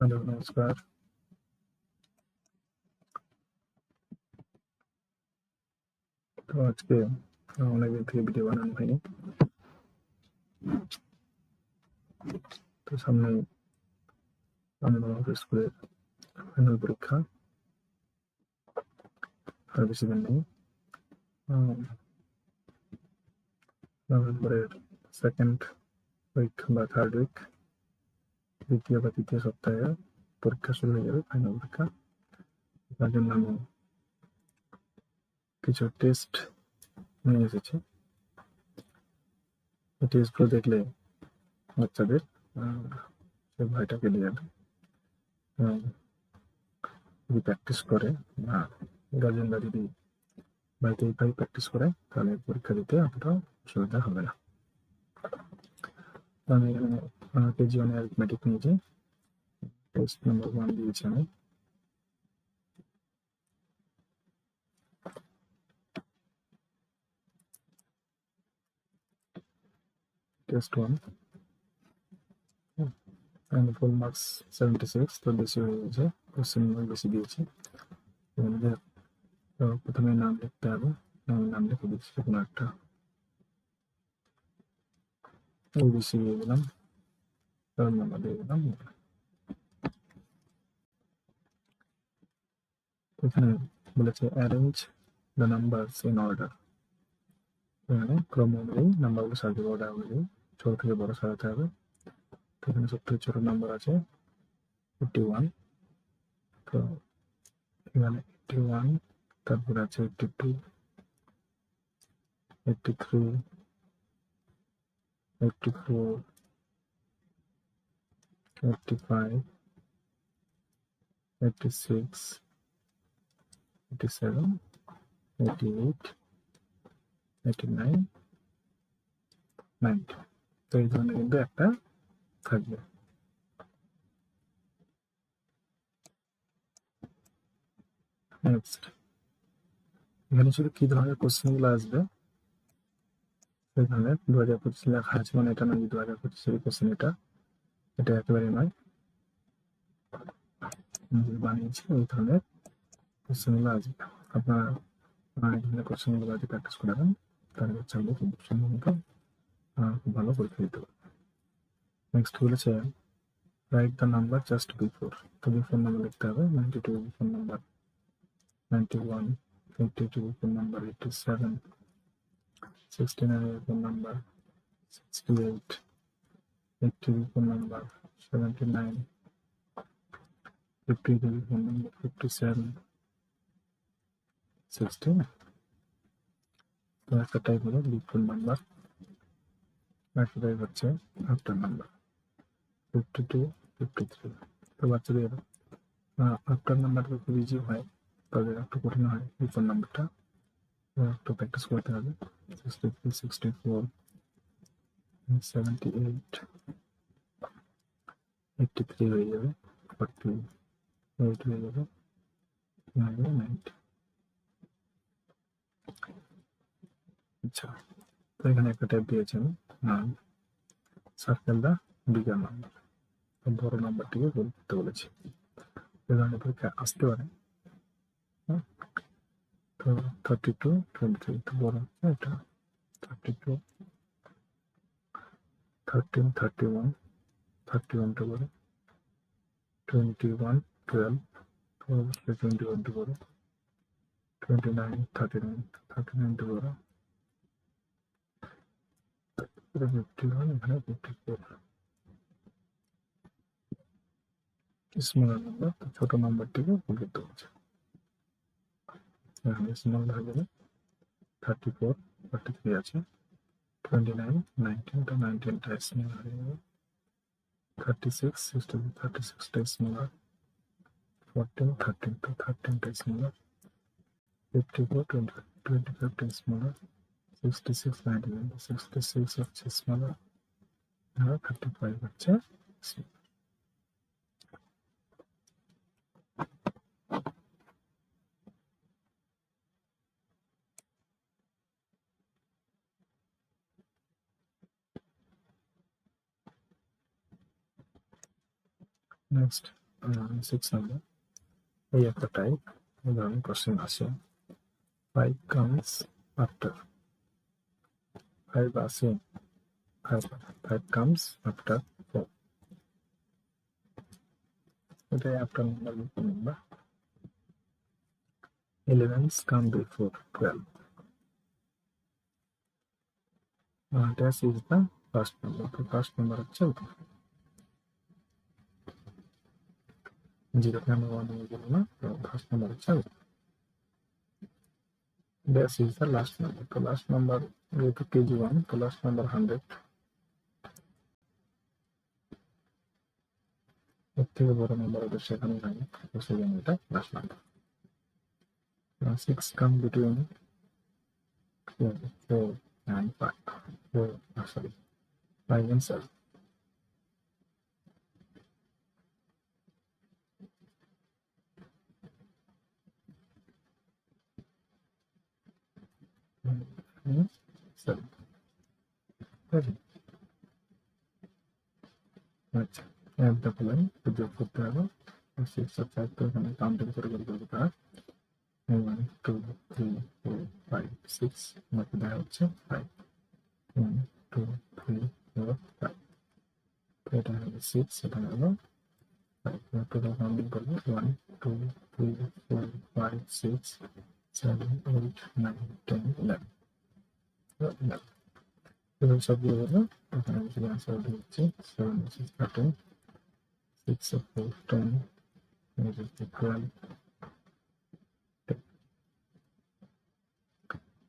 Hello, নমস্কার। তো আজকে অনেকদিন থেকে ভিডিও বানানো হয়নি। তো সামনেই আমাদের স্কুলের ফাইনাল পরীক্ষা, আর বেশি দিন নেই। নভেম্বরের সেকেন্ড উইক বা থার্ড উইক, দ্বিতীয় বা তৃতীয় সপ্তাহে পরীক্ষা শুরু হয়ে যাবে, ফাইনাল পরীক্ষা। তার জন্য আমি কিছু টেস্ট নিয়ে এসেছি। এই টেস্টগুলো দেখলে বাচ্চাদের সেই ভয়টা কেটে যাবে। যদি প্র্যাকটিস করে বা গার্জেনরা যদি বাড়িতে এইভাবে প্র্যাকটিস করে, তাহলে পরীক্ষা দিতে অতটা অসুবিধা হবে না। আমি এখানে কেজি ওয়ানে অ্যারিথমেটিক নিয়েছি, টেস্ট নাম্বার 1 দিয়েছি আমি। টেস্ট 1 ফুল মার্কস 76, তো বেশি হয়ে গেছে, কোশ্চেন বেশি দিয়েছি। প্রথমে নাম লিখতে হবে, আমি নাম লিখে দিচ্ছি কোনো একটা, ওবিসি দিয়ে দিলাম, রোল নাম্বার দিয়ে দিলাম। এখানে বলেছে arrange the numbers in order. এখানে ক্রম অনুযায়ী নাম্বারগুলো সাজাবো, অর্ডার অনুযায়ী ছোট থেকে বড় সাজাতে হবে। তো এখানে সব থেকে ছোট নাম্বার আছে 81, তো এখানে 81, তারপরে আছে 82, 83, 84, 85, 86, 87, 88, 89, 90। তো এই ধরনের কিন্তু একটা থাকবে। নেক্সট, এখানে শুধু কি ধরনের কোশ্চেনগুলো আসবে সেই ধরনের 2025 লেখা আছে, মানে এটা নয় 2025 কোশ্চেন, এটা একেবারে নয়, বানিয়েছি ওই ধরনের কোশ্চেনগুলো আসবে। আপনারা এই ধরনের কোশ্চেনগুলো আজকে প্র্যাকটিস করাবেন, তাহলে বাচ্চাগুলো খুব সম্ভবত খুব ভালো পরীক্ষা দিতে পারবে। নেক্সট বলেছে write the number just before. তো বিফোর নাম্বার লিখতে হবে 92 before number 91, 82 before number 87, 69 before number 68, 80 before number 79, 50 before number 57, 16। তো একটা টাইপ হলো বিফোর নাম্বার, একটা টাইপ হচ্ছে আফটার নাম্বার 52, 53। তো বাচ্চাদের আফটার নাম্বারটা খুব ইজি হয়, তবে একটু কঠিন হয় বিফোর নাম্বারটা, একটু প্র্যাকটিস করতে হবে। 63, 64, 78, 83 হয়ে যাবে, 48 হয়ে যাবে, 90। আচ্ছা, তো এখানে একটা টাইপ দিয়েছি আমি, সার্কেল দা বিগার নাম্বার, বড় নাম্বারটিকে গোল করতে বলেছি। এ ধরনের পরীক্ষা আসতে পারে। তো 32, 23, তো বড় হচ্ছে এটা 32, 13, 31, 31টা বড়, 21, 12, তো অবশ্যই 21টা বড়, 29, 39, 39টা বড়, 51, এখানে 54। স্মলার নাম্বার, তো ছোট নাম্বারটিকে ভুল করতে হচ্ছে, এখানে স্মল হয়ে যাবে 34, 43 আছে, 29, 19টা 19টা স্মল হয়ে যাবে, 36, 60, 36টা স্মলার, 14, 13, তো 13টা স্মলার, 54, 25, 25টা স্মলার, 66, 99, 66 হচ্ছে স্মলার, আর 35 হচ্ছে স্মলার। নেক্সট, 6 নাম্বার এই একটা টাইপ ধরুন কোশ্চেন আসে 5 comes after 5 আসে 5 comes after 4 এটাই after number 11s come before 12 dash is the first number তো ফার্স্ট নাম্বার হচ্ছে 0 কে আমরা 1 নিয়ে গেল না তো ফার্স্ট নাম্বার হচ্ছে dash is the last number তো লাস্ট নাম্বার যেহেতু কেজি 1 তো লাস্ট নাম্বার 100 এর থেকে বড় নাম্বার ওদের সেখানে নাই তো সেজন্য এটা last number 6 come between 4 and 5 sorry 5 and 7 7 আচ্ছা একটা প্ল্যান যোগ করতে হবে 6 আর 5 তো এখানে কাউন্টিং করে করতে হবে 1 2 3 4 5 6 বাকি দেখা হচ্ছে 5 1 2 3 4 5 তো এটা হলো 6 এটা হলো 5 টোটাল কাউন্টিং করবো 1 2 3 4 5 6 7 8 9 10 11 এবার সবগুলো হলো এখানে আমি শুধু আনসার দিচ্ছি 7 6 13 6 of 4 10 12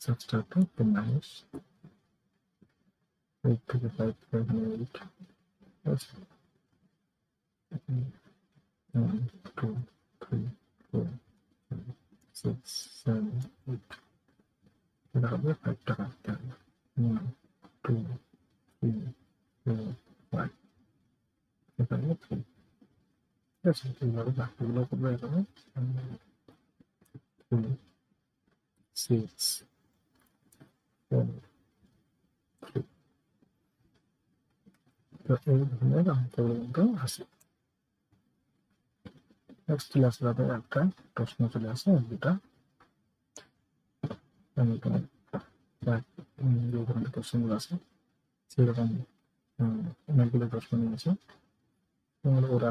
subtract the minus 8 থেকে 5 এখানে 8 আচ্ছা 1 2 3 4 5 6 7 8 এটা হবে 5 টাকা দিতে হবে 1 2 3 4 5 এটা হলো 3 ঠিক আছে এইভাবে বাকিগুলো করবো এখানে 2 6 4 3 তো এই ধরনের অঙ্কগুলো কিন্তু আসে নেক্সট ক্লাসে তাদের একটা প্রশ্ন চলে আসে যেটা আমি এখানে যে ধরনের কোশ্চেনগুলো আছে সেরকম অনেকগুলো প্রশ্ন নিয়েছে ওরা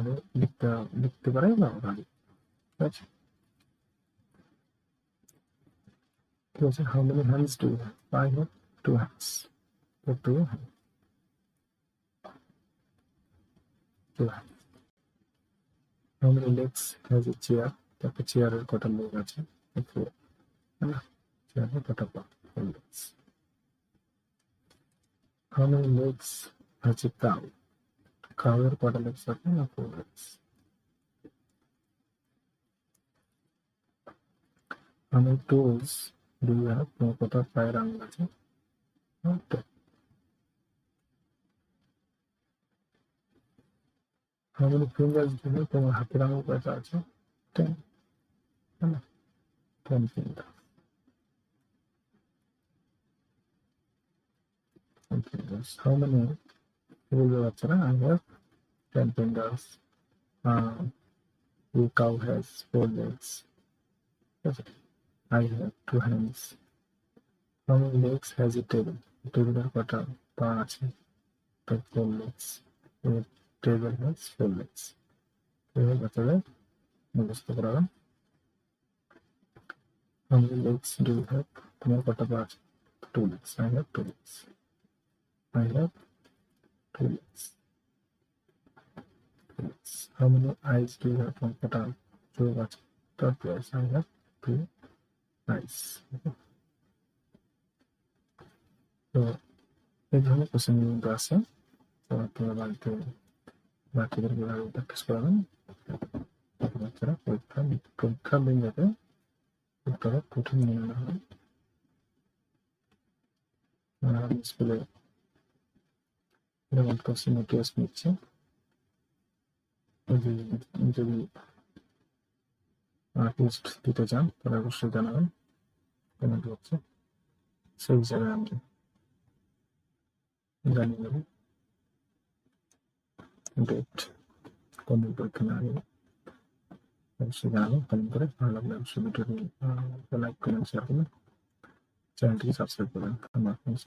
লিখতে পারে বা ওরা ঠিক আছে ঠিক আছে how many hands do you have I have 2 hands তো 2 hands 2 hands how many legs has a chair তারপর চেয়ারের কটা লেগ আছে 4 না চেয়ারের কটা পা 4 legs how many legs has a cow কাউয়ের কটা লেগস আছে না 4 legs how many toes do you have তোমার কটা পায়ের আঙুল আছে 10 how many fingers do you have তোমার হাতের আঙুল কয়টা আছে 10 না 10 fingers 10 fingers how many বলবে বাচ্চারা I have 10 fingers the cow has 4 legs I have 2 hands how many legs has a table টেবিলের কটা পা আছে 4 legs the table has 4 legs এবার বাচ্চাদের মুখস্থ করাবেন how many legs do you have তোমার কটা পা আছে 2 legs I have 2 legs I have 2 legs how many eyes do you have তোমার কটা চোখ আছে 2 eyes I have 2 eyes তো এই ধরনের কোশ্চেন কিন্তু আছে তো আপনারা বাড়িতে বাচ্চাদের কিভাবে প্র্যাকটিস করাবেন বাচ্চারা পরীক্ষা দিন যাতে উত্তরে কঠিন মনে না হয় স্কুলে এরকম কোশ্চেন টেস্ট নিচ্ছে যদি টেস্ট দিতে চান তাহলে অবশ্যই জানাবেন কমেন্ট বক্সে সেই হিসাবে আমি জানিয়ে দেবো ডেট কোন পরীক্ষা না আগে অবশ্যই জানাবেন কমেন্ট করে। ভালো লাগলে অবশ্যই ভিডিওটি লাইক, কমেন্ট, শেয়ার করবেন। চ্যানেলটিকে সাবস্ক্রাইব করবেন। আল্লাহ হাফেজ।